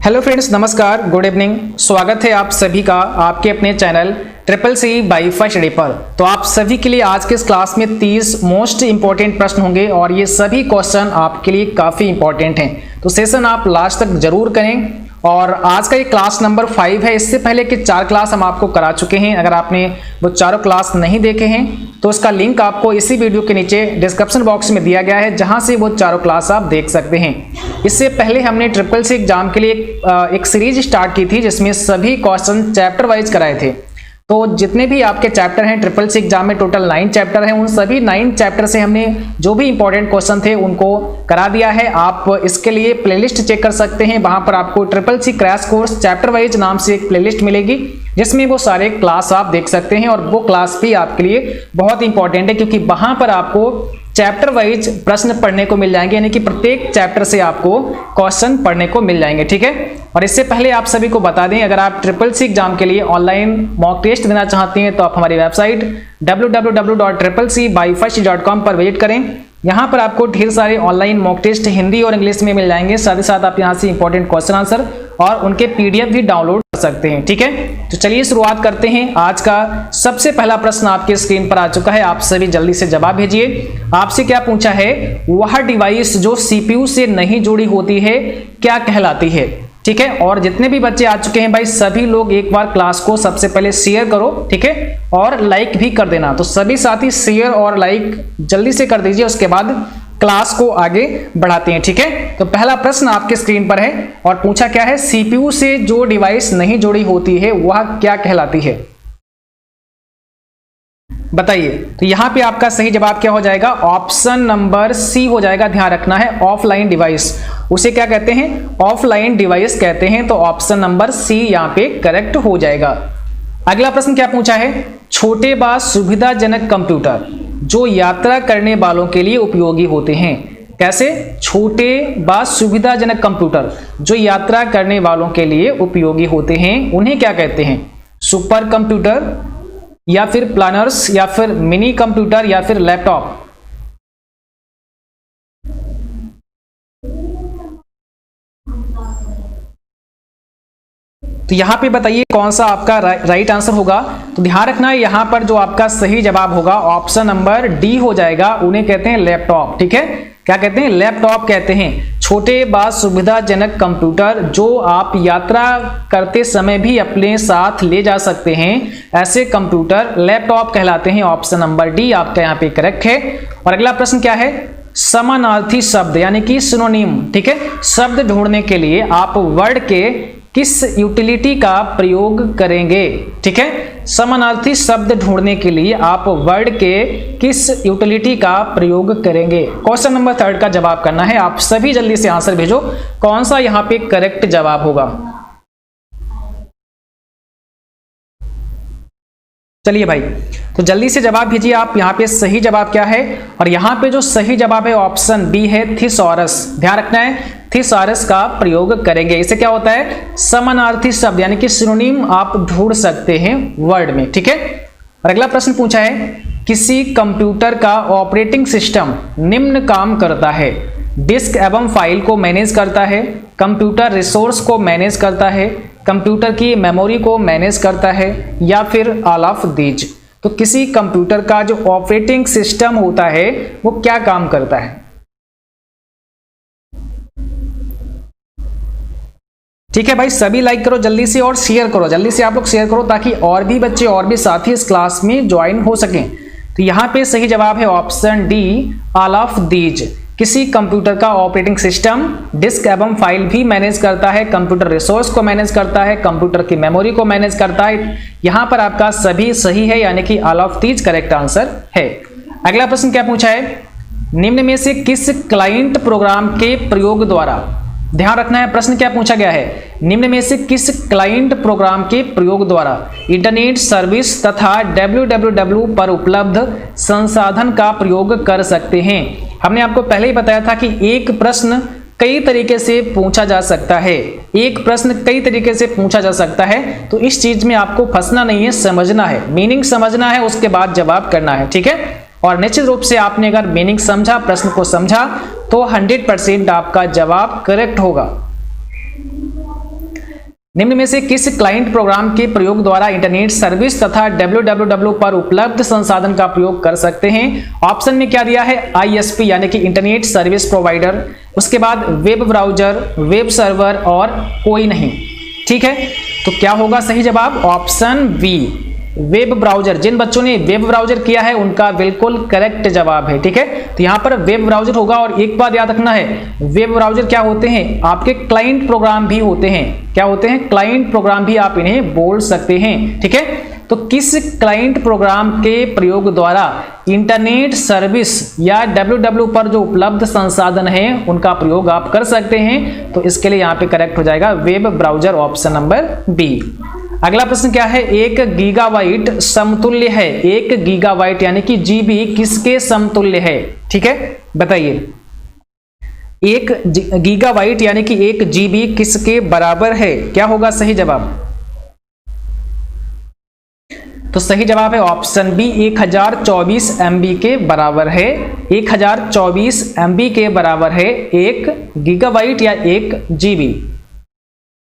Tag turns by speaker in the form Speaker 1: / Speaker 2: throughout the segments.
Speaker 1: Hello friends, नमस्कार, good evening. स्वागत है आप सभी का आपके अपने channel triple C by first study पर। तो आप सभी के लिए आज के इस क्लास में 30 मोस्ट इंपॉर्टेंट प्रश्न होंगे और ये सभी क्वेश्चन आपके लिए काफ़ी इंपॉर्टेंट हैं। तो सेशन आप लास्ट तक जरूर करें। और आज का ये क्लास नंबर 5 है। इससे पहले के 4 क्लास हम आपको करा चुके हैं। अगर आपने वो चारों क्लास नहीं देखे हैं तो उसका लिंक आपको इसी वीडियो के नीचे डिस्क्रिप्शन बॉक्स में दिया गया है, जहां से वो चारों क्लास आप देख सकते हैं। इससे पहले हमने ट्रिपल सी एग्जाम के लिए एक सीरीज स्टार्ट की थी, जिसमें सभी क्वेश्चन चैप्टर वाइज कराए थे। तो जितने भी आपके चैप्टर हैं ट्रिपल सी एग्जाम में, टोटल 9 चैप्टर हैं, उन सभी 9 चैप्टर से हमने जो भी इंपॉर्टेंट क्वेश्चन थे उनको करा दिया है। आप इसके लिए प्लेलिस्ट चेक कर सकते हैं। वहां पर आपको triple C crash course chapter wise नाम से एक प्लेलिस्ट मिलेगी, जिसमें वो सारे क्लास आप देख सकते हैं। और वो क्लास भी आपके लिए बहुत इंपॉर्टेंट है, क्योंकि वहां पर आपको चैप्टर वाइज प्रश्न पढ़ने को मिल जाएंगे, यानी कि प्रत्येक चैप्टर से आपको क्वेश्चन पढ़ने को मिल जाएंगे। ठीक है। और इससे पहले आप सभी को बता दें, अगर आप ट्रिपल सी एग्जाम के लिए ऑनलाइन मॉक टेस्ट देना चाहते हैं तो आप हमारी वेबसाइट www.triplec-byfirst.com पर विजिट करें। यहाँ पर आपको ढेर सारे ऑनलाइन मॉक टेस्ट हिंदी और इंग्लिश में मिल जाएंगे। साथ ही साथ आप यहाँ से इंपॉर्टेंट क्वेश्चन आंसर और उनके पीडीएफ भी डाउनलोड कर सकते हैं। ठीक है। तो चलिए शुरुआत करते हैं। आज का सबसे पहला प्रश्न आपके स्क्रीन पर आ चुका है। आप सभी जल्दी से जवाब भेजिए। आपसे क्या पूछा है? वह डिवाइस जो सीपीयू से नहीं जुड़ी होती है क्या कहलाती है? ठीक है। और जितने भी बच्चे आ चुके हैं भाई, सभी लोग एक बार क्लास को सबसे पहले शेयर करो। ठीक है। और लाइक भी कर देना। तो सभी साथी शेयर और लाइक जल्दी से कर दीजिए, उसके बाद क्लास को आगे बढ़ाते हैं। ठीक है। तो पहला प्रश्न आपके स्क्रीन पर है और पूछा क्या है? सीपीयू से जो डिवाइस नहीं जुड़ी होती है वह क्या कहलाती है? बताइए। तो यहां पे आपका सही जवाब क्या हो जाएगा? ऑप्शन नंबर सी हो जाएगा। ध्यान रखना है, ऑफलाइन डिवाइस उसे क्या कहते हैं? ऑफलाइन डिवाइस कहते हैं। तो ऑप्शन नंबर सी यहां पे करेक्ट हो जाएगा। अगला प्रश्न क्या पूछा है? छोटे व सुविधाजनक कंप्यूटर जो यात्रा करने वालों के लिए उपयोगी होते हैं। कैसे? छोटे व सुविधाजनक कंप्यूटर जो यात्रा करने वालों के लिए उपयोगी होते हैं, उन्हें क्या कहते हैं? सुपर कंप्यूटर, या फिर प्लानर्स, या फिर मिनी कंप्यूटर, या फिर लैपटॉप? तो यहां पे बताइए कौन सा आपका राइट आंसर होगा। तो ध्यान रखना है, यहां पर जो आपका सही जवाब होगा ऑप्शन नंबर डी हो जाएगा। उन्हें कहते हैं लैपटॉप। ठीक है। क्या कहते हैं? लैपटॉप कहते हैं। छोटे व सुविधाजनक कंप्यूटर जो आप यात्रा करते समय भी अपने साथ ले जा सकते हैं, ऐसे कंप्यूटर लैपटॉप कहलाते हैं। ऑप्शन नंबर डी आपका यहाँ पे करेक्ट है। और अगला प्रश्न क्या है? समानार्थी शब्द यानी कि सिनोनिम। ठीक है। शब्द ढूंढने के लिए आप वर्ड के किस यूटिलिटी का प्रयोग करेंगे? ठीक है। समानार्थी शब्द ढूंढने के लिए आप वर्ड के किस यूटिलिटी का प्रयोग करेंगे? क्वेश्चन नंबर 3 का जवाब करना है। आप सभी जल्दी से आंसर भेजो, कौन सा यहां पे करेक्ट जवाब होगा। चलिए भाई, तो जल्दी से जवाब भेजिए आप। यहाँ पे सही जवाब क्या है? और यहाँ पे जो सही जवाब है ऑप्शन बी है, थिसॉरस। ध्यान रखना है, थिसॉरस का प्रयोग करेंगे। इसे क्या होता है? समानार्थी शब्द यानी कि सिनोनिम आप ढूंढ सकते हैं वर्ड में। ठीक है। और अगला प्रश्न पूछा है, किसी कंप्यूटर का ऑपरेटिंग सिस्टम निम्न काम करता है। डिस्क एवं फाइल को मैनेज करता है, कंप्यूटर रिसोर्स को मैनेज करता है, कंप्यूटर की मेमोरी को मैनेज करता है, या फिर ऑल ऑफ दीज। तो किसी कंप्यूटर का जो ऑपरेटिंग सिस्टम होता है वो क्या काम करता है? ठीक है भाई, सभी लाइक करो जल्दी से और शेयर करो। जल्दी से आप लोग शेयर करो ताकि और भी बच्चे और भी साथी इस क्लास में ज्वाइन हो सकें। तो यहां पे सही जवाब है option D, all of these. किसी कंप्यूटर का ऑपरेटिंग सिस्टम डिस्क एवं फाइल भी मैनेज करता है, कंप्यूटर रिसोर्स को मैनेज करता है, कंप्यूटर की मेमोरी को मैनेज करता है। यहां पर आपका सभी सही है, यानी कि all of these correct answer है। अगला प्रश्न क्या पूछा है? निम्न में से किस क्लाइंट प्रोग्राम के प्रयोग द्वारा, ध्यान रखना है प्रश्न क्या पूछा गया है, निम्न में से किस क्लाइंट प्रोग्राम के प्रयोग द्वारा इंटरनेट सर्विस तथा www पर उपलब्ध संसाधन का प्रयोग कर सकते हैं। हमने आपको पहले ही बताया था कि एक प्रश्न कई तरीके से पूछा जा सकता है, एक प्रश्न कई तरीके से पूछा जा सकता है। तो इस चीज में आपको फंसना नहीं है, समझना है, मीनिंग समझना है, उसके बाद जवाब करना है। ठीक है। और निश्चित रूप से आपने अगर मीनिंग समझा, प्रश्न को समझा, तो 100% आपका जवाब करेक्ट होगा। निम्न में से किस क्लाइंट प्रोग्राम के प्रयोग द्वारा इंटरनेट सर्विस तथा www पर उपलब्ध संसाधन का प्रयोग कर सकते हैं? ऑप्शन में क्या दिया है? ISP यानी कि इंटरनेट सर्विस प्रोवाइडर, उसके बाद वेब ब्राउजर, वेब सर्वर और कोई नहीं। ठीक है, तो क्या होगा सही जवाब? Option B, web browser. जिन बच्चों ने वेब ब्राउजर किया है उनका बिल्कुल करेक्ट जवाब है। ठीक है, तो यहां पर वेब ब्राउजर होगा। और एक बात याद रखना है, वेब ब्राउजर क्या होते हैं? आपके क्लाइंट प्रोग्राम भी होते हैं। क्या होते हैं? क्लाइंट प्रोग्राम भी आप इन्हें बोल सकते हैं। ठीक है, तो किस क्लाइंट प्रोग्राम के प्रयोग द्वारा इंटरनेट सर्विस या www पर जो उपलब्ध संसाधन है उनका प्रयोग आप कर सकते हैं? तो इसके लिए यहां पे करेक्ट हो जाएगा web browser, option number B. अगला प्रश्न क्या है? 1 गीगाबाइट समतुल्य है। 1 गीगाबाइट यानी कि जीबी किसके समतुल्य है? ठीक है, बताइए। 1 गीगाबाइट यानी कि 1 जीबी किसके बराबर है? क्या होगा सही जवाब? तो सही जवाब है ऑप्शन बी, 1024 MB के बराबर है। 1024 MB के बराबर है 1 गीगाबाइट या 1 जीबी।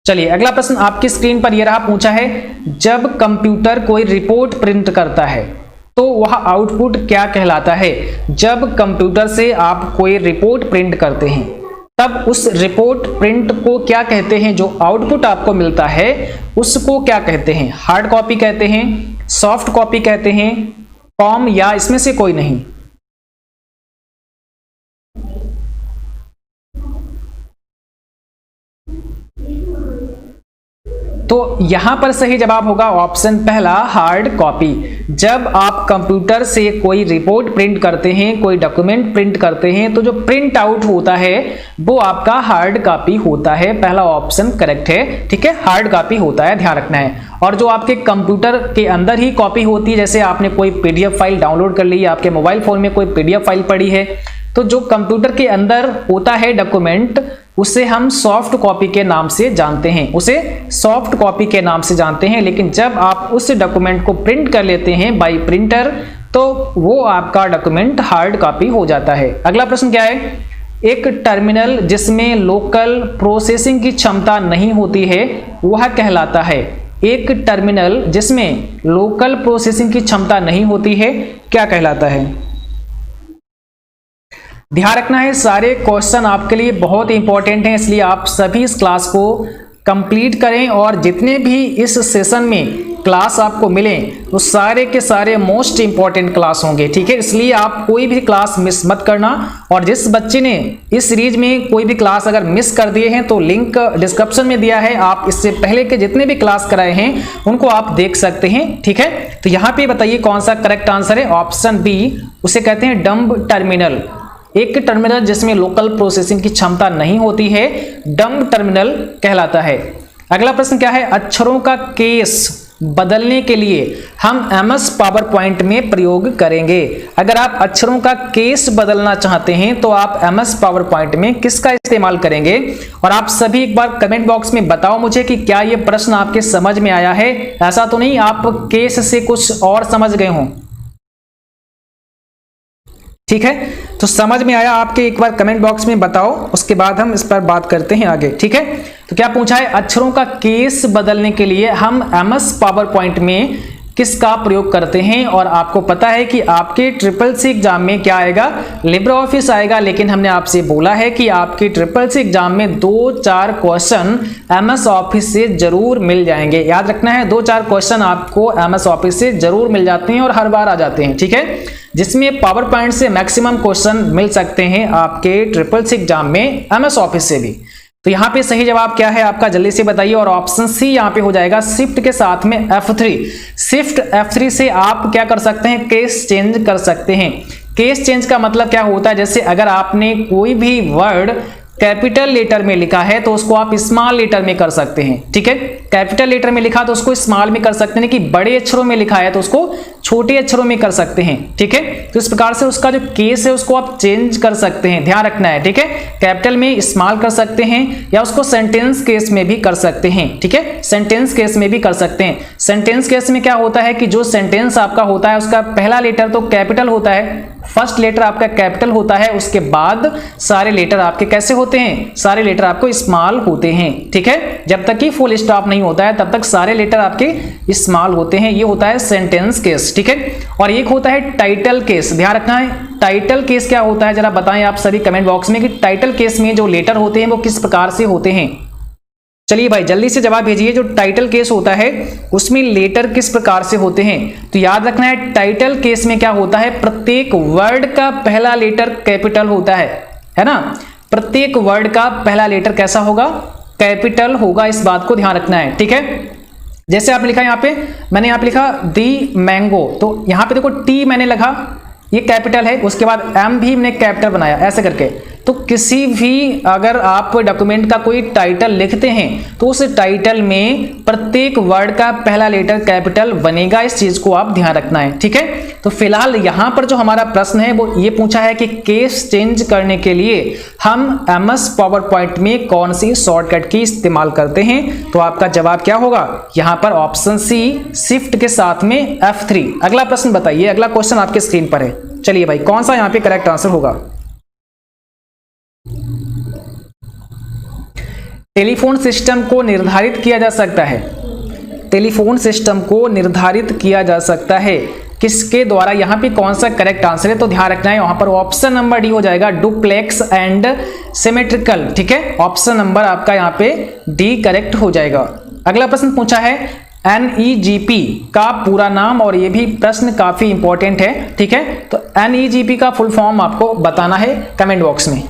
Speaker 1: चलिए अगला प्रश्न आपकी स्क्रीन पर यह रहा, पूछा है जब कंप्यूटर कोई रिपोर्ट प्रिंट करता है तो वह आउटपुट क्या कहलाता है? जब कंप्यूटर से आप कोई रिपोर्ट प्रिंट करते हैं तब उस रिपोर्ट प्रिंट को क्या कहते हैं? जो आउटपुट आपको मिलता है उसको क्या कहते हैं? हार्ड कॉपी कहते हैं, सॉफ्ट कॉपी कहते हैं, कॉम, या इसमें से कोई नहीं? तो यहां पर सही जवाब होगा ऑप्शन पहला, हार्ड कॉपी। जब आप कंप्यूटर से कोई रिपोर्ट प्रिंट करते हैं, कोई डॉक्यूमेंट प्रिंट करते हैं, तो जो प्रिंट आउट होता है वो आपका हार्ड कॉपी होता है। पहला ऑप्शन करेक्ट है। ठीक है, हार्ड कॉपी होता है, ध्यान रखना है। और जो आपके कंप्यूटर के अंदर ही कॉपी होती है, जैसे आपने कोई PDF फाइल डाउनलोड कर ली, आपके मोबाइल फोन में कोई PDF फाइल पड़ी है, तो जो कंप्यूटर के अंदर होता है डॉक्यूमेंट उसे हम सॉफ्ट कॉपी के नाम से जानते हैं, उसे सॉफ्ट कॉपी के नाम से जानते हैं। लेकिन जब आप उस डॉक्यूमेंट को प्रिंट कर लेते हैं बाय प्रिंटर तो वो आपका डॉक्यूमेंट हार्ड कॉपी हो जाता है। अगला प्रश्न क्या है? एक टर्मिनल जिसमें लोकल प्रोसेसिंग की क्षमता नहीं होती है वह कहलाता है? एक टर्मिनल जिसमें लोकल प्रोसेसिंग की क्षमता नहीं होती है क्या कहलाता है? ध्यान रखना है, सारे क्वेश्चन आपके लिए बहुत इंपॉर्टेंट हैं, इसलिए आप सभी इस क्लास को कंप्लीट करें। और जितने भी इस सेशन में क्लास आपको मिले वो सारे के सारे मोस्ट इंपॉर्टेंट क्लास होंगे। ठीक है, इसलिए आप कोई भी क्लास मिस मत करना। और जिस बच्चे ने इस सीरीज में कोई भी क्लास अगर मिस कर दिए हैं तो लिंक डिस्क्रिप्शन में दिया है, आप इससे पहले के जितने भी क्लास कराए हैं उनको आप देख सकते हैं। ठीक है, तो यहाँ पे बताइए कौन सा करेक्ट आंसर है? ऑप्शन बी, उसे कहते हैं डम्ब टर्मिनल। एक टर्मिनल जिसमें लोकल प्रोसेसिंग की क्षमता नहीं होती है डम्ब टर्मिनल कहलाता है। अगला प्रश्न क्या है? अक्षरों का केस बदलने के लिए हम MS पावर पॉइंट में प्रयोग करेंगे। अगर आप अक्षरों का केस बदलना चाहते हैं तो आप MS पावर पॉइंट में किसका इस्तेमाल करेंगे? और आप सभी एक बार कमेंट बॉक्स में बताओ मुझे कि क्या यह प्रश्न आपके समझ में आया है। ऐसा तो नहीं आप केस से कुछ और समझ गए हों। ठीक है, तो समझ में आया आपके? एक बार कमेंट बॉक्स में बताओ, उसके बाद हम इस पर बात करते हैं आगे। ठीक है, तो क्या पूछा है? अक्षरों का केस बदलने के लिए हम MS पावर पॉइंट में किसका प्रयोग करते हैं? और आपको पता है कि आपके SSC एग्जाम में क्या आएगा? लिब्रे ऑफिस आएगा। लेकिन हमने आपसे बोला है कि आपके SSC एग्जाम में 2-4 क्वेश्चन MS ऑफिस से जरूर मिल जाएंगे। याद रखना है, 2-4 क्वेश्चन आपको MS ऑफिस से जरूर मिल जाते हैं और हर बार आ जाते हैं। ठीक है, जिसमें पावर पॉइंट से मैक्सिमम क्वेश्चन मिल सकते हैं आपके SSC एग्जाम में MS ऑफिस से भी। तो यहाँ पे सही जवाब क्या है आपका? जल्दी से बताइए। और ऑप्शन सी यहाँ पे हो जाएगा, शिफ्ट के साथ में F3। शिफ्ट F3 से आप क्या कर सकते हैं? केस चेंज कर सकते हैं। केस चेंज का मतलब क्या होता है? जैसे अगर आपने कोई भी वर्ड कैपिटल लेटर में लिखा है तो उसको आप स्मॉल लेटर में कर सकते हैं। ठीक है, कैपिटल लेटर में लिखा तो उसको स्मॉल में कर सकते हैं, कि बड़े अक्षरों में लिखा है तो उसको छोटे अक्षरों में कर सकते हैं। ठीक है, तो इस प्रकार से उसका जो केस है उसको आप चेंज कर सकते हैं, ध्यान रखना है। ठीक है, कैपिटल में स्मॉल कर सकते हैं या उसको सेंटेंस केस में भी कर सकते हैं। ठीक है, सेंटेंस केस में भी कर सकते हैं। सेंटेंस केस में क्या होता है कि जो सेंटेंस आपका होता है उसका पहला लेटर तो कैपिटल होता है, फर्स्ट लेटर आपका कैपिटल होता है, उसके बाद सारे लेटर आपके कैसे होते हैं, सारे लेटर आपको स्मॉल होते हैं। ठीक है, जब तक कि फुल स्टॉप नहीं होता है तब तक सारे लेटर आपके स्मॉल होते हैं। ये होता है सेंटेंस केस। ठीक है, और एक होता है टाइटल केस। ध्यान रखना है टाइटल केस क्या होता है, जरा बताएं आप सभी कमेंट बॉक्स में कि टाइटल केस में जो लेटर होते हैं वो किस प्रकार से होते हैं। चलिए भाई जल्दी से जवाब भेजिए। जो टाइटल केस होता है उसमें लेटर किस प्रकार से होते हैं, तो याद रखना है टाइटल केस में क्या होता है, प्रत्येक वर्ड का पहला लेटर कैपिटल होता है ना। प्रत्येक वर्ड का पहला लेटर कैसा होगा, कैपिटल होगा, इस बात को ध्यान रखना है। ठीक है, जैसे आप लिखा यहाँ पे, मैंने यहाँ पे लिखा दी मैंगो, तो यहाँ पे देखो टी मैंने लगा, ये कैपिटल है, उसके बाद एम भी मैंने कैपिटल बनाया, ऐसे करके। तो किसी भी अगर आप डॉक्यूमेंट का कोई टाइटल लिखते हैं तो उस टाइटल में प्रत्येक वर्ड का पहला लेटर कैपिटल बनेगा, इस चीज को आप ध्यान रखना है। ठीक है, तो फिलहाल यहां पर जो हमारा प्रश्न है वो ये पूछा है कि केस चेंज करने के लिए हम एमएस पावर पॉइंट में कौन सी शॉर्टकट की इस्तेमाल करते हैं, तो आपका जवाब क्या होगा, यहां पर ऑप्शन सी शिफ्ट के साथ में F3। अगला प्रश्न बताइए, अगला क्वेश्चन आपके स्क्रीन पर है। चलिए भाई कौन सा यहां पे करेक्ट आंसर होगा। टेलीफोन सिस्टम को निर्धारित किया जा सकता है, टेलीफोन सिस्टम को निर्धारित किया जा सकता है किसके द्वारा, यहां पे कौन सा करेक्ट आंसर है, तो ध्यान रखना है वहां पर ऑप्शन नंबर डी हो जाएगा, डुप्लेक्स एंड सिमेट्रिकल। ठीक है, ऑप्शन नंबर आपका यहां पे डी करेक्ट हो जाएगा। अगला प्रश्न पूछा है NEGP का पूरा नाम, और ये भी प्रश्न काफी इंपॉर्टेंट है। ठीक है, तो NEGP का फुल फॉर्म आपको बताना है कमेंट बॉक्स में।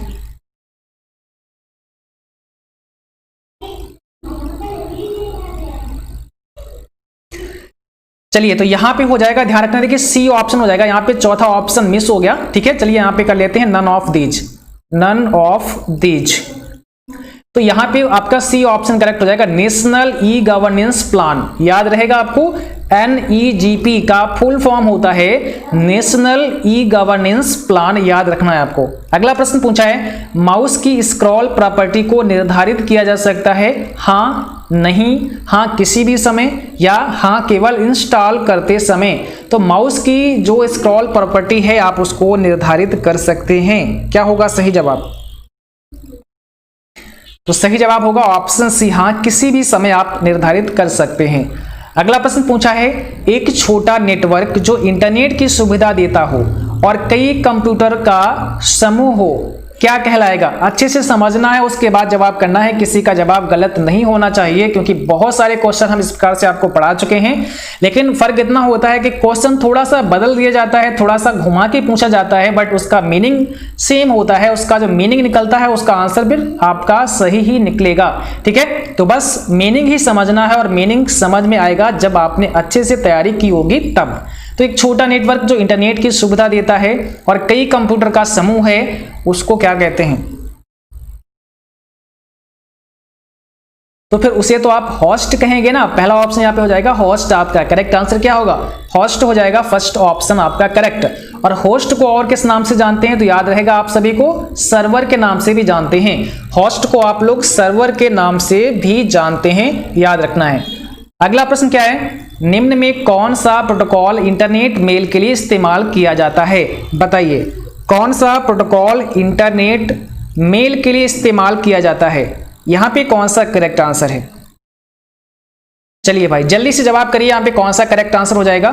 Speaker 1: चलिए तो यहां पे हो जाएगा, ध्यान रखना, देखिए सी ऑप्शन हो जाएगा, यहां पे चौथा ऑप्शन मिस हो गया। ठीक है, चलिए यहां पे कर लेते हैं none of these, none of these. तो यहां पे आपका सी ऑप्शन करेक्ट हो जाएगा, नेशनल ई गवर्नेंस प्लान। याद रहेगा आपको, NEGP का फुल फॉर्म होता है नेशनल ई गवर्नेंस प्लान, याद रखना है आपको। अगला प्रश्न पूछा है माउस की स्क्रॉल प्रॉपर्टी को निर्धारित किया जा सकता है, हाँ, नहीं, हाँ किसी भी समय, या हाँ केवल इंस्टॉल करते समय। तो माउस की जो स्क्रॉल प्रॉपर्टी है आप उसको निर्धारित कर सकते हैं। क्या होगा सही जवाब, तो सही जवाब होगा ऑप्शन सी, हाँ किसी भी समय आप निर्धारित कर सकते हैं। अगला प्रश्न पूछा है एक छोटा नेटवर्क जो इंटरनेट की सुविधा देता हो और कई कंप्यूटर का समूह हो क्या कहलाएगा। अच्छे से समझना है, उसके बाद जवाब करना है, किसी का जवाब गलत नहीं होना चाहिए, क्योंकि बहुत सारे क्वेश्चन हम इस प्रकार से आपको पढ़ा चुके हैं। लेकिन फर्क इतना होता है कि क्वेश्चन थोड़ा सा बदल दिया जाता है, थोड़ा सा घुमा के पूछा जाता है, बट उसका मीनिंग सेम होता है, उसका जो मीनिंग निकलता है उसका आंसर भी आपका सही ही निकलेगा। ठीक है, तो बस मीनिंग ही समझना है, और मीनिंग समझ में आएगा जब आपने अच्छे से तैयारी की होगी तब। तो एक छोटा नेटवर्क जो इंटरनेट की सुविधा देता है और कई कंप्यूटर का समूह है उसको क्या कहते हैं, तो फिर उसे तो आप होस्ट कहेंगे ना। पहला ऑप्शन यहाँ पे हो जाएगा होस्ट, आपका करेक्ट आंसर क्या होगा, होस्ट हो जाएगा, फर्स्ट ऑप्शन आपका करेक्ट। और होस्ट को और किस नाम से जानते हैं, तो याद रहेगा आप सभी को सर्वर के नाम से भी जानते हैं। होस्ट को आप लोग सर्वर के नाम से भी जानते हैं, याद रखना है। अगला प्रश्न क्या है, निम्न में कौन सा प्रोटोकॉल इंटरनेट मेल के लिए इस्तेमाल किया जाता है, बताइए कौन सा प्रोटोकॉल इंटरनेट मेल के लिए इस्तेमाल किया जाता है, यहां पे कौन सा करेक्ट आंसर है। चलिए भाई जल्दी से जवाब करिए, यहां पे कौन सा करेक्ट आंसर हो जाएगा।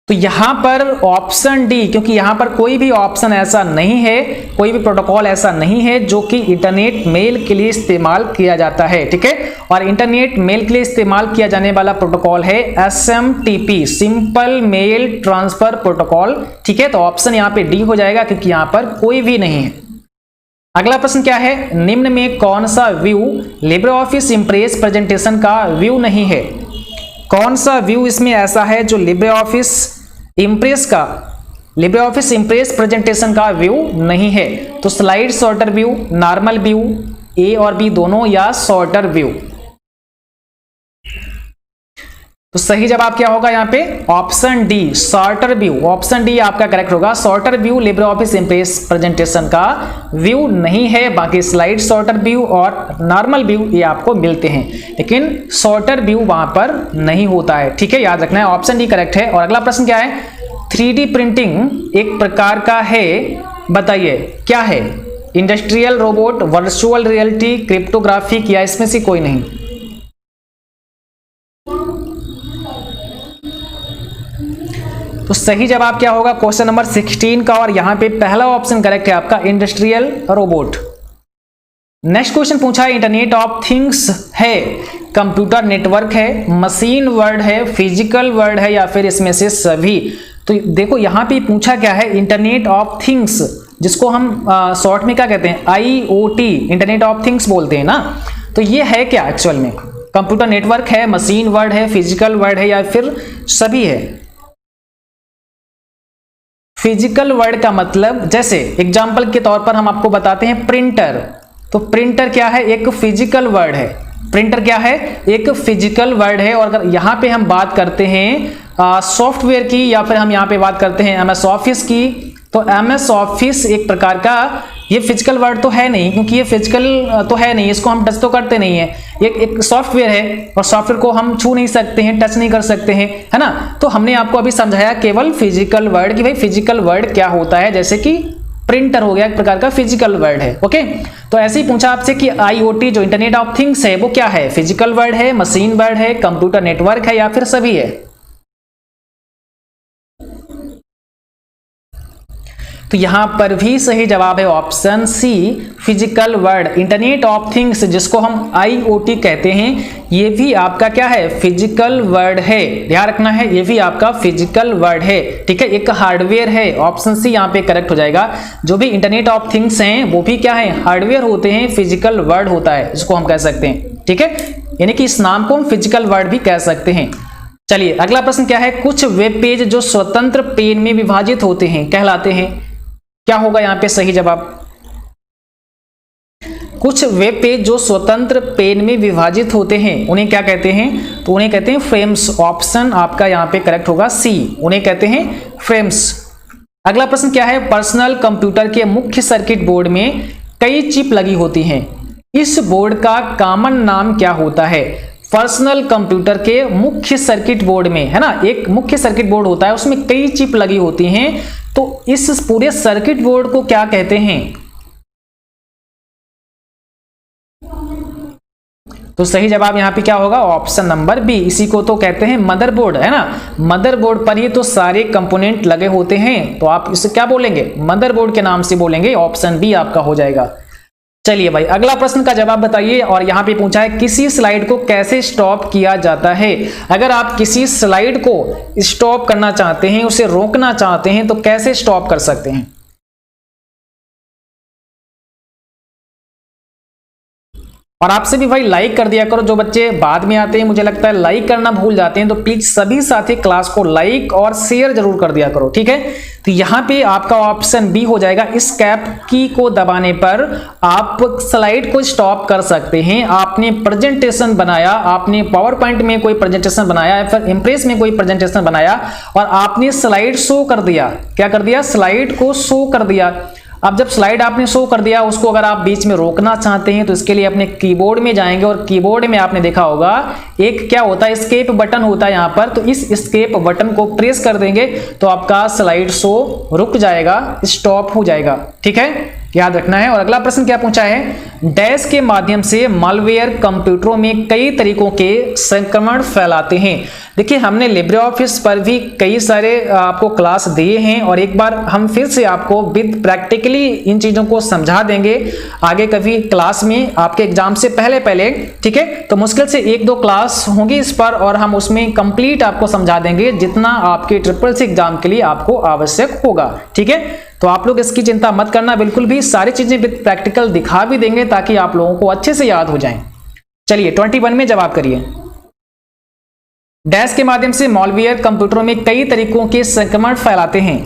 Speaker 1: तो यहां पर ऑप्शन डी, क्योंकि यहां पर कोई भी ऑप्शन ऐसा नहीं है, कोई भी प्रोटोकॉल ऐसा नहीं है जो कि इंटरनेट मेल के लिए इस्तेमाल किया जाता है। ठीक है, और इंटरनेट मेल के लिए इस्तेमाल किया जाने वाला प्रोटोकॉल है SMTP, simple mail transfer protocol. ठीक है, तो ऑप्शन यहां पे डी हो जाएगा, क्योंकि यहां पर कोई भी नहीं है। अगला प्रश्न क्या है, निम्न में कौन सा view Libre Office Impress presentation का व्यू नहीं है। कौन सा व्यू इसमें ऐसा है जो लिब्रे ऑफिस इंप्रेस प्रेजेंटेशन का व्यू नहीं है, तो slide sorter view, normal view, A और बी दोनों, या सॉर्टर व्यू। तो सही जवाब क्या होगा यहाँ पे, option D sorter view. Option D आपका करेक्ट होगा, sorter view Libre Office Impress presentation का व्यू नहीं है। बाकी स्लाइड सॉर्टर व्यू और नॉर्मल व्यू ये आपको मिलते हैं, लेकिन सॉर्टर व्यू वहां पर नहीं होता है। ठीक है, याद रखना है, ऑप्शन डी करेक्ट है। और अगला प्रश्न क्या है, 3D प्रिंटिंग एक प्रकार का है, बताइए क्या है? Industrial robot, virtual reality, cryptographic, या इसमें से कोई नहीं? तो सही जवाब क्या होगा क्वेश्चन नंबर 16 का, और यहां पे पहला ऑप्शन करेक्ट है आपका, इंडस्ट्रियल रोबोट। नेक्स्ट क्वेश्चन पूछा है, इंटरनेट ऑफ थिंग्स है, कंप्यूटर नेटवर्क है, मशीन वर्ड है, फिजिकल वर्ड है, या फिर इसमें से सभी? तो देखो यहां पे पूछा क्या है, इंटरनेट ऑफ थिंग्स, जिसको हम शॉर्ट में क्या कहते हैं, IoT, इंटरनेट ऑफ थिंग्स बोलते हैं ना। तो ये है क्या एक्चुअल में? कंप्यूटर नेटवर्क है, मशीन वर्ड है, फिजिकल वर्ड है, या फिर सभी है? फिजिकल वर्ड का मतलब, जैसे एग्जाम्पल के तौर पर हम आपको बताते हैं प्रिंटर। तो प्रिंटर क्या है? एक फिजिकल वर्ड है। प्रिंटर क्या है? एक फिजिकल वर्ड है। और अगर यहां पे हम बात करते हैं सॉफ्टवेयर की, या फिर हम यहां पे बात करते हैं MS ऑफिस की, तो MS ऑफिस एक प्रकार का ये फिजिकल वर्ड तो है नहीं, क्योंकि ये फिजिकल तो है नहीं, इसको हम टच तो करते नहीं है। एक सॉफ्टवेयर है, और सॉफ्टवेयर को हम छू नहीं सकते हैं, टच नहीं कर सकते हैं, है ना। तो हमने आपको अभी समझाया केवल फिजिकल वर्ड कि भाई फिजिकल वर्ड क्या होता है, जैसे कि प्रिंटर हो गया एक प्रकार का फिजिकल वर्ड है। ओके, तो ऐसे ही पूछा आपसे कि IoT जो इंटरनेट ऑफ थिंग्स है वो क्या है? फिजिकल वर्ड है, मशीन वर्ड है, कंप्यूटर नेटवर्क है, या फिर सभी है? तो यहां पर भी सही जवाब है option C, physical word. Internet of things जिसको हम IoT कहते हैं, ये भी आपका क्या है? फिजिकल वर्ड है। ध्यान रखना है, ये भी आपका फिजिकल वर्ड है। ठीक है, एक हार्डवेयर है। ऑप्शन सी यहां पे करेक्ट हो जाएगा। जो भी इंटरनेट ऑफ थिंग्स हैं वो भी क्या है? हार्डवेयर होते हैं, फिजिकल वर्ड होता है जिसको हम कह सकते हैं। ठीक है, यानी कि इस नाम को हम फिजिकल वर्ड भी कह सकते हैं। चलिए अगला प्रश्न क्या है, कुछ वेब पेज जो स्वतंत्र पेन में विभाजित होते हैं कहलाते हैं, क्या होगा यहां पे सही जवाब? कुछ वेब पेज जो स्वतंत्र पेन में विभाजित होते हैं उन्हें क्या कहते हैं? तो उन्हें कहते हैं फ्रेम्स। ऑप्शन आपका यहां पे करेक्ट होगा सी, उन्हें कहते हैं फ्रेम्स। अगला प्रश्न क्या है, पर्सनल कंप्यूटर के मुख्य सर्किट बोर्ड में कई चिप लगी होती हैं, इस बोर्ड का कॉमन नाम क्या होता है? पर्सनल कंप्यूटर के मुख्य सर्किट बोर्ड में, है ना, एक मुख्य सर्किट बोर्ड होता है, उसमें कई चिप लगी होती हैं, तो इस पूरे सर्किट बोर्ड को क्या कहते हैं? तो सही जवाब यहां पे क्या होगा? ऑप्शन नंबर बी, इसी को तो कहते हैं मदरबोर्ड, है ना। मदरबोर्ड पर ही तो सारे कंपोनेंट लगे होते हैं, तो आप इसे क्या बोलेंगे? मदरबोर्ड के नाम से बोलेंगे। ऑप्शन बी आपका हो जाएगा। चलिए भाई अगला प्रश्न का जवाब बताइए, और यहां पे पूछा है किसी स्लाइड को कैसे स्टॉप किया जाता है? अगर आप किसी स्लाइड को स्टॉप करना चाहते हैं, उसे रोकना चाहते हैं, तो कैसे स्टॉप कर सकते हैं? और आपसे भी भाई लाइक कर दिया करो, जो बच्चे बाद में आते हैं मुझे लगता है लाइक करना भूल जाते हैं, तो प्लीज सभी साथी क्लास को लाइक और शेयर जरूर कर दिया करो। ठीक है, तो यहां पे आपका ऑप्शन बी हो जाएगा। इस कैप की को दबाने पर आप स्लाइड को स्टॉप कर सकते हैं। आपने प्रेजेंटेशन बनाया, आपने पावर पॉइंट में कोई प्रेजेंटेशन बनाया या फिर इंप्रेस में कोई प्रेजेंटेशन बनाया, और आपने स्लाइड शो कर दिया। क्या कर दिया? स्लाइड को शो कर दिया। अब जब स्लाइड आपने शो कर दिया, उसको अगर आप बीच में रोकना चाहते हैं तो इसके लिए अपने कीबोर्ड में जाएंगे, और कीबोर्ड में आपने देखा होगा एक क्या होता है, एस्केप बटन होता है यहाँ पर, तो इस एस्केप बटन को प्रेस कर देंगे तो आपका स्लाइड शो रुक जाएगा, स्टॉप हो जाएगा। ठीक है, याद रखना है। और अगला प्रश्न क्या पूछा है, डैश के माध्यम से मालवेयर कंप्यूटरों में कई तरीकों के संक्रमण फैलाते हैं। देखिए हमने लिब्रे ऑफिस पर भी कई सारे आपको क्लास दिए हैं, और एक बार हम फिर से आपको विद प्रैक्टिकली इन चीजों को समझा देंगे आगे कभी क्लास में आपके एग्जाम से पहले। ठीक है, तो मुश्किल से 1-2 क्लास होंगी इस पर, और हम उसमें कंप्लीट आपको समझा देंगे जितना आपके ट्रिपल-सी एग्जाम के लिए आपको आवश्यक होगा। ठीक है, तो आप लोग इसकी चिंता मत करना बिल्कुल भी, सारी चीजें विद प्रैक्टिकल दिखा भी देंगे ताकि आप लोगों को अच्छे से याद हो जाएं। चलिए 21 में जवाब करिए। डैश के माध्यम से मालवेयर कंप्यूटरों में कई तरीकों के संक्रमण फैलाते हैं,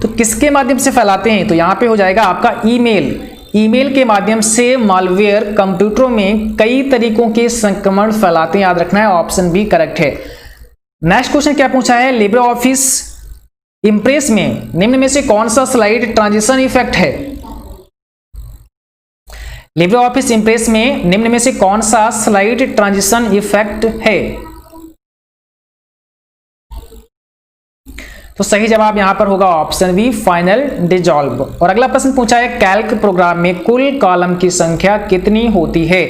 Speaker 1: तो किसके माध्यम से फैलाते हैं? तो यहां पे हो जाएगा आपका ईमेल के माध्यम से मालवेयर कंप्यूटरों में कई तरीकों के संक्रमण फैलाते हैं। याद रखना है, ऑप्शन बी करेक्ट है। नेक्स्ट क्वेश्चन क्या पूछा है, लिब्रे ऑफिस इंप्रेस में निम्न में से कौन सा स्लाइड ट्रांजिशन इफेक्ट है? लिब्रे ऑफिस इंप्रेस में निम्न में से कौन सा स्लाइड ट्रांजिशन इफेक्ट है? तो सही जवाब यहां पर होगा ऑप्शन बी फाइनल डिसॉल्व। और अगला प्रश्न पूछा है कैल्क प्रोग्राम में कुल कॉलम की संख्या कितनी होती है?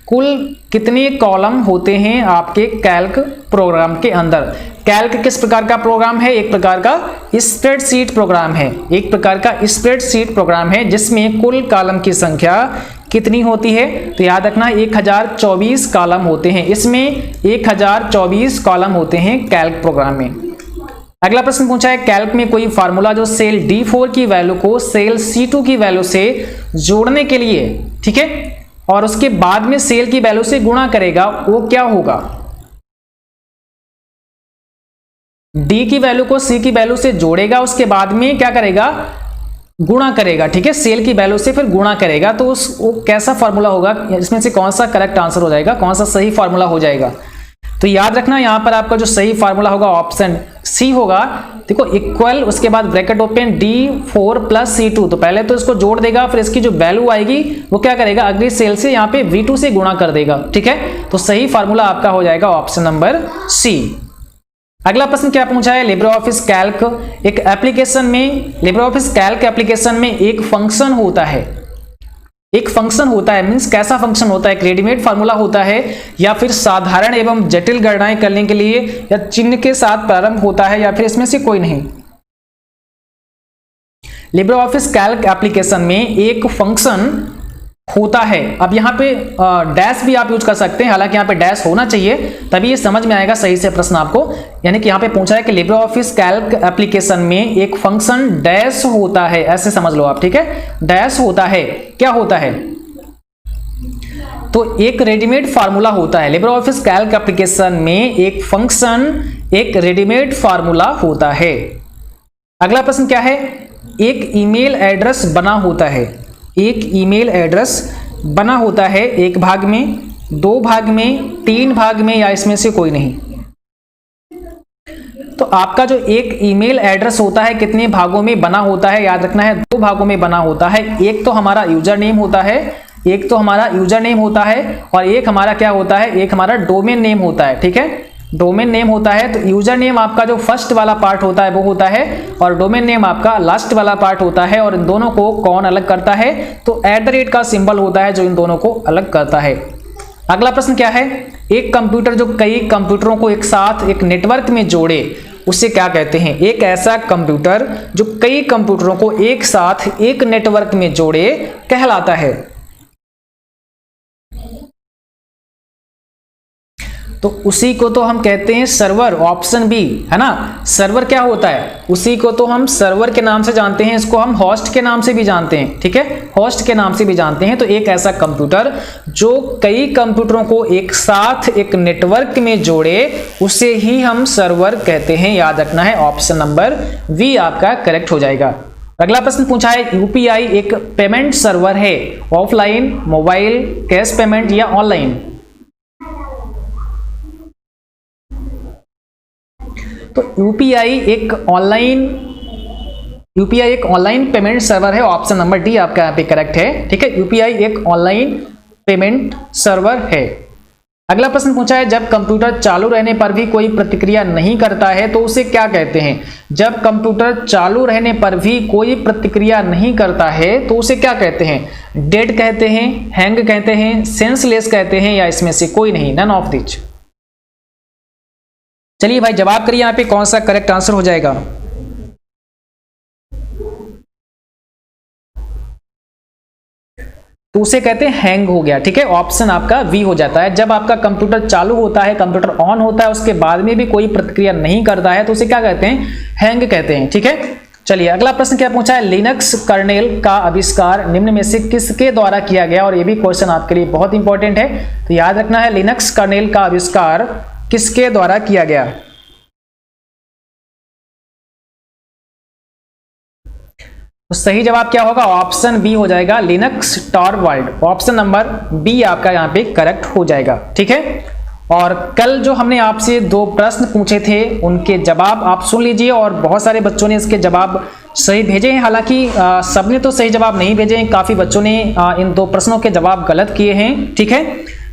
Speaker 1: कुल कितने कॉलम होते हैं आपके कैल्क प्रोग्राम के अंदर? कैल्क किस प्रकार का प्रोग्राम है? एक प्रकार का स्प्रेडशीट प्रोग्राम है, एक प्रकार का स्प्रेडशीट प्रोग्राम है जिसमें कुल कॉलम की संख्या कितनी होती है? तो याद रखना 1024 कॉलम होते हैं, इसमें 1024 कॉलम होते हैं कैल्क प्रोग्राम में। अगला प्रश्न पूछा है कैल्क में कोई फार्मूला जो सेल D4 की वैल्यू को सेल C2 की वैल्यू से जोड़ने के लिए, ठीक है, और उसके बाद में सेल की वैल्यू से गुणा करेगा, वो क्या होगा? डी की वैल्यू को सी की वैल्यू से जोड़ेगा, उसके बाद में क्या करेगा? गुणा करेगा, ठीक है, सेल की वैल्यू से फिर गुणा करेगा। तो वो कैसा फॉर्मूला होगा? इसमें से कौन सा करेक्ट आंसर हो जाएगा, कौन सा सही फॉर्मूला हो जाएगा? तो याद रखना यहां पर आपका जो सही फार्मूला होगा ऑप्शन सी होगा। देखो इक्वल, उसके बाद bracket open D4 plus C2, तो पहले तो इसको जोड़ देगा, फिर इसकी जो वैल्यू आएगी वो क्या करेगा? अगली सेल से यहाँ पे V2 से गुणा कर देगा, ठीक है। तो सही फार्मूला आपका हो जाएगा ऑप्शन नंबर सी। अगला प्रश्न क्या पूछा है? लिब्रियोफिस कैल्क एक एप्लीकेशन में, लिब्रियोफिस कैल्क एप्लीकेशन में एक फंक्शन होता है, एक फंक्शन होता है मींस कैसा फंक्शन होता है? एक रेडीमेड फार्मूला होता है या फिर साधारण एवं जटिल गणनाएं करने के लिए या चिन्ह के साथ प्रारंभ होता है, या फिर इसमें से कोई नहीं? लिब्रियोफिस कैल्क एप्लीकेशन में एक फंक्शन होता है। अब यहाँ पे डैश भी आप यूज कर सकते हैं, हालांकि यहाँ पे डैश होना चाहिए तभी ये समझ में आएगा सही से प्रश्न आपको। यानी कि यहाँ पे पूछा है कि लिब्रियोफिस कैल्क एप्लीकेशन में एक फंक्शन डैश होता है, ऐसे समझ लो आप, ठीक है, डैश होता है। क्या होता है? तो एक रेडीमेड फार्मूला होता है। लिब्रियोफिस कैल्क एप्लीकेशन में एक फंक्शन, एक रेडीमेड फार्मूला होता है। अगला प्रश्न क्या है? एक ईमेल एड्रेस बना होता है, एक ईमेल एड्रेस बना होता है, एक भाग में, दो भाग में, तीन भाग में, या इसमें से कोई नहीं? तो आपका जो एक ईमेल एड्रेस होता है कितने भागों में बना होता है? याद रखना है दो भागों में बना होता है। एक तो हमारा यूजर नेम होता है, एक तो हमारा यूजर नेम होता है, और एक हमारा क्या होता है? एक हमारा डोमेन नेम होता है, ठीक है, डोमेन नेम होता है। तो यूजर नेम आपका जो फर्स्ट वाला पार्ट होता है वो होता है, और डोमेन नेम आपका लास्ट वाला पार्ट होता है। और इन दोनों को कौन अलग करता है? तो @ का सिंबल होता है जो इन दोनों को अलग करता है। अगला प्रश्न क्या है? एक कंप्यूटर जो कई कंप्यूटरों को एक साथ एक नेटवर्क में जोड़े, उसे क्या कहते हैं? एक ऐसा कंप्यूटर जो कई कंप्यूटरों को एक साथ एक नेटवर्क में जोड़े कहलाता है। तो उसी को तो हम कहते हैं सर्वर, ऑप्शन बी है ना। सर्वर क्या होता है? उसी को तो हम सर्वर के नाम से जानते हैं, इसको हम होस्ट के नाम से भी जानते हैं, ठीक है, होस्ट के नाम से भी जानते हैं। तो एक ऐसा कंप्यूटर जो कई कंप्यूटरों को एक साथ एक नेटवर्क में जोड़े, उसे ही हम सर्वर कहते हैं। याद रखना है ऑप्शन नंबर बी आपका करेक्ट हो जाएगा। अगला प्रश्न पूछा है यूपीआई एक पेमेंट सर्वर है, ऑफलाइन, मोबाइल, कैश पेमेंट या ऑनलाइन? तो यूपीआई एक ऑनलाइन पेमेंट सर्वर है, ऑप्शन नंबर डी आपका यहाँ पे करेक्ट है, ठीक है, यूपीआई एक ऑनलाइन पेमेंट सर्वर है। अगला प्रश्न पूछा है जब कंप्यूटर चालू रहने पर भी कोई प्रतिक्रिया नहीं करता है तो उसे क्या कहते हैं? जब कंप्यूटर चालू रहने पर भी कोई प्रतिक्रिया नहीं करता है तो उसे क्या कहते हैं? डेड कहते हैं, हैंग कहते हैं, सेंसलेस कहते हैं, या इसमें से कोई नहीं, नन ऑफ दिस? चलिए भाई जवाब करिए यहाँ पे कौन सा करेक्ट आंसर हो जाएगा। तो उसे कहते हैं हैंग हो गया, ठीक है, ऑप्शन आपका वी हो जाता है। जब आपका कंप्यूटर चालू होता है, कंप्यूटर ऑन होता है, उसके बाद में भी कोई प्रतिक्रिया नहीं करता है तो उसे क्या कहते हैं? हैंग कहते हैं, ठीक है। चलिए अगला प्रश्न क्या पूछा है? लिनक्स कर्नेल का आविष्कार निम्न में से किसके द्वारा किया गया? और ये भी क्वेश्चन आपके लिए बहुत इंपॉर्टेंट है, तो याद रखना है लिनक्स कर्नेल का आविष्कार किसके द्वारा किया गया? तो सही जवाब क्या होगा? ऑप्शन बी हो जाएगा, लिनक्स टॉरवाल्ड। ऑप्शन नंबर बी आपका यहाँ पे करेक्ट हो जाएगा, ठीक है। और कल जो हमने आपसे दो प्रश्न पूछे थे उनके जवाब आप सुन लीजिए, और बहुत सारे बच्चों ने इसके जवाब सही भेजे हैं, हालांकि सबने तो सही जवाब नहीं भेजे हैं, काफी बच्चों ने इन दो प्रश्नों के जवाब गलत किए हैं, ठीक है।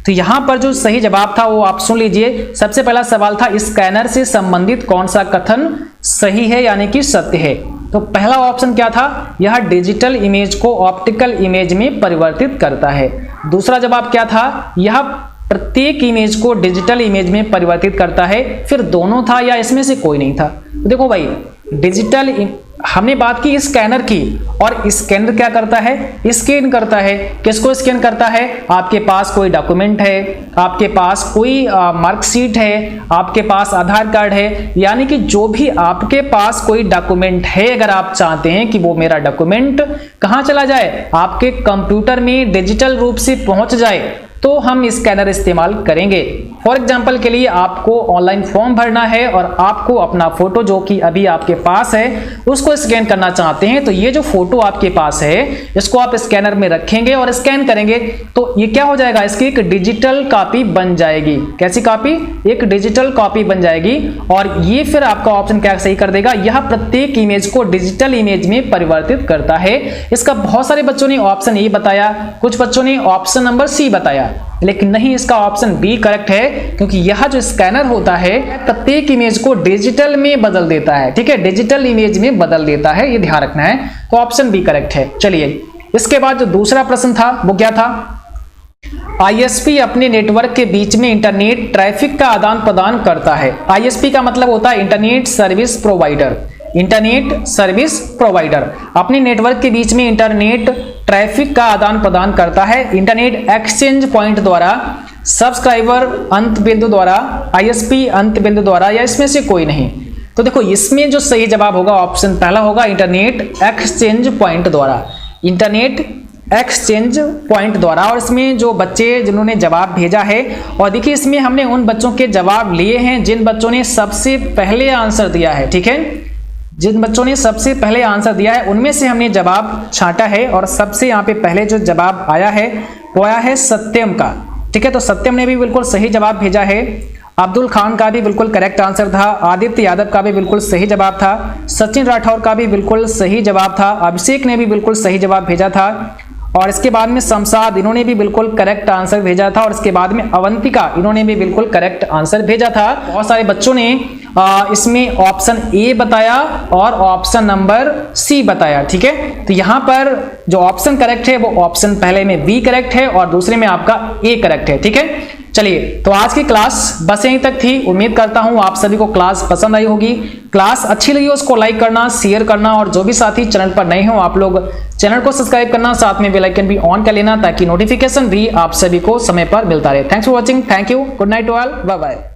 Speaker 1: तो यहाँ पर जो सही जवाब था वो आप सुन लीजिए। सबसे पहला सवाल था स्कैनर से संबंधित कौन सा कथन सही है यानी कि सत्य है। तो पहला ऑप्शन क्या था, यह डिजिटल इमेज को ऑप्टिकल इमेज में परिवर्तित करता है। दूसरा जवाब क्या था, यह प्रत्येक इमेज को डिजिटल इमेज में परिवर्तित करता है। फिर दोनों था या इसमें से कोई नहीं था। तो देखो भाई, डिजिटल हमने बात की स्कैनर की, और स्कैनर क्या करता है, स्कैन करता है। किसको स्कैन करता है, आपके पास कोई डॉक्यूमेंट है, आपके पास कोई मार्कशीट है, आपके पास आधार कार्ड है, यानी कि जो भी आपके पास कोई डॉक्यूमेंट है, अगर आप चाहते हैं कि वो मेरा डॉक्यूमेंट कहाँ चला जाए, आपके कंप्यूटर में डिजिटल रूप से पहुंच जाए, तो हम स्कैनर इस्तेमाल करेंगे। फॉर एग्जाम्पल के लिए आपको ऑनलाइन फॉर्म भरना है और आपको अपना फोटो जो कि अभी आपके पास है उसको स्कैन करना चाहते हैं, तो ये जो फोटो आपके पास है इसको आप स्कैनर में रखेंगे और स्कैन करेंगे, तो ये क्या हो जाएगा, इसकी एक डिजिटल कॉपी बन जाएगी। कैसी कॉपी, एक डिजिटल कॉपी बन जाएगी। और ये फिर आपका ऑप्शन क्या सही कर देगा, यह प्रत्येक इमेज को डिजिटल इमेज में परिवर्तित करता है। इसका बहुत सारे बच्चों ने ऑप्शन ए बताया, कुछ बच्चों ने ऑप्शन नंबर सी बताया, लेकिन नहीं, इसका ऑप्शन बी करेक्ट है, क्योंकि यह जो स्कैनर होता है प्रत्येक इमेज को डिजिटल में बदल देता है। ठीक है, डिजिटल इमेज में बदल देता है, ये ध्यान रखना है। तो ऑप्शन बी करेक्ट है। चलिए, इसके बाद जो दूसरा प्रश्न था वो क्या था, आईएसपी अपने नेटवर्क के बीच में इंटरनेट ट्रैफिक का आदान प्रदान करता है। आईएसपी का मतलब होता है internet service provider. Internet service provider अपने नेटवर्क के बीच में इंटरनेट ट्रैफिक का आदान प्रदान करता है इंटरनेट एक्सचेंज पॉइंट द्वारा, सब्सक्राइबर अंत बिंदु द्वारा, आईएसपी अंत बिंदु द्वारा, या इसमें से कोई नहीं। तो देखो, इसमें जो सही जवाब होगा ऑप्शन पहला होगा, इंटरनेट एक्सचेंज पॉइंट द्वारा। इंटरनेट एक्सचेंज पॉइंट द्वारा। और इसमें जो बच्चे जिन्होंने जवाब भेजा है, और देखिए इसमें हमने उन बच्चों के जवाब लिए हैं जिन बच्चों ने सबसे पहले आंसर दिया है। ठीक है, जिन बच्चों ने सबसे पहले आंसर दिया है उनमें से हमने जवाब छांटा है, और सबसे यहाँ पे पहले जो जवाब आया है वो आया है सत्यम का। ठीक है, तो सत्यम ने भी बिल्कुल सही जवाब भेजा है। अब्दुल खान का भी बिल्कुल करेक्ट आंसर था, आदित्य यादव का भी बिल्कुल सही जवाब था, सचिन राठौर का भी बिल्कुल सही जवाब था, अभिषेक ने भी बिल्कुल सही जवाब भेजा था, और इसके बाद में शमशाद, इन्होंने भी बिल्कुल करेक्ट आंसर भेजा था, और इसके बाद में अवंतिका, इन्होंने भी बिल्कुल करेक्ट आंसर भेजा था। बहुत सारे बच्चों ने इसमें ऑप्शन ए बताया और ऑप्शन नंबर सी बताया। ठीक है, तो यहाँ पर जो ऑप्शन करेक्ट है वो ऑप्शन पहले में बी करेक्ट है और दूसरे में आपका ए करेक्ट है। ठीक है, चलिए, तो आज की क्लास बस यहीं तक थी। उम्मीद करता हूं आप सभी को क्लास पसंद आई होगी। क्लास अच्छी लगी उसको लाइक करना, शेयर करना, और जो भी साथी चैनल पर नए हो आप लोग चैनल को सब्सक्राइब करना, साथ में बेल आइकन भी ऑन कर लेना ताकि नोटिफिकेशन भी आप सभी को समय पर मिलता रहे। Thanks for watching, thank you, good night to all, bye bye.